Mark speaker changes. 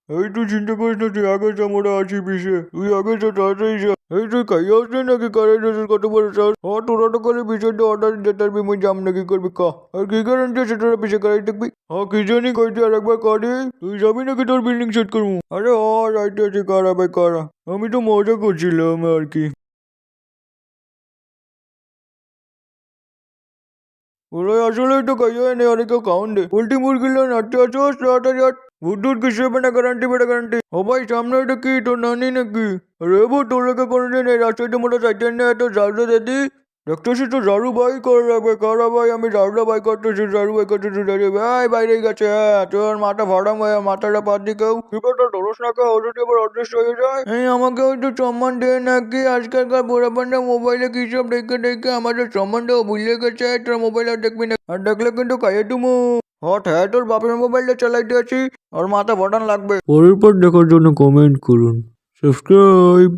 Speaker 1: এই তুই চিন্তা করিস না, তুই আগে যা, মোরা আছি পিছে, তুই আগে যা, তাড়াতাড়ি যা। এই তুই খাইয়ে আসলে নাকি কারাই যাচ্ছিস, কত বড় সাহস। তোরা তো খালি পিছের অর্ডার দিতে পারবি, মুই যাম নাকি করবি ক? আর কি গ্যারান্টি আছে তোরা পিছে কারাই দেখবি? কি জানি কইতে আর একবার করি। তুই যাবি নাকি তোর বিল্ডিং সেট করবো? আরে যাইতে আছি, কারা ভাই কারা। আমি তো মজা করছিলাম আর কি। ওরা আসলেই তো খাইয়ে এনে আর কেউ খাওয়ান দে। পোল্ট্রি মুরগি লোন আটটা আছো, তাড়াতাড়ি আট। ভূত টুত কিছু হবে না, গ্যারান্টি বেটা গ্যারান্টি। ও ভাই সামনে এটা কি তোর নানি নাকি? আরে বউ তোর লোকে কোনোদিন এই রাস্তাতে মোটা সাইকেল নিয়ে এত ঝাড়ু দিদি দেখতেছি তো, ঝাড়ু ভাই করে রাখবে কারা ভাই। আমি ঝাড়ুটা বাই করতেছি, ঝাড়ু বাই করতেছি, দাঁড়িয়ে ভাই বাইরে গেছে। তোর মাথা ফাটাম ভাই, মাথাটা পাত দি কেউ কি কথা ধরস না কেউ, ওটা এবার অদৃশ্য হয়ে যায়। আমাকে একটু সম্মান দেয় নাকি? আজকালকার বুড়া পান্ডা মোবাইলে কি সব দেখে দেখে আমাদের সম্মান দেওয়া ভুলে গেছে। তোর মোবাইল আর দেখবি না, আর দেখলে কিন্তু খাইয়ে তুমু। হ্যাঁ তোর বাপের মোবাইলটা চালাইতে আছি, আর মাথা বাটন লাগবে। পরের পর দেখার জন্য কমেন্ট করুন, সাবস্ক্রাইব।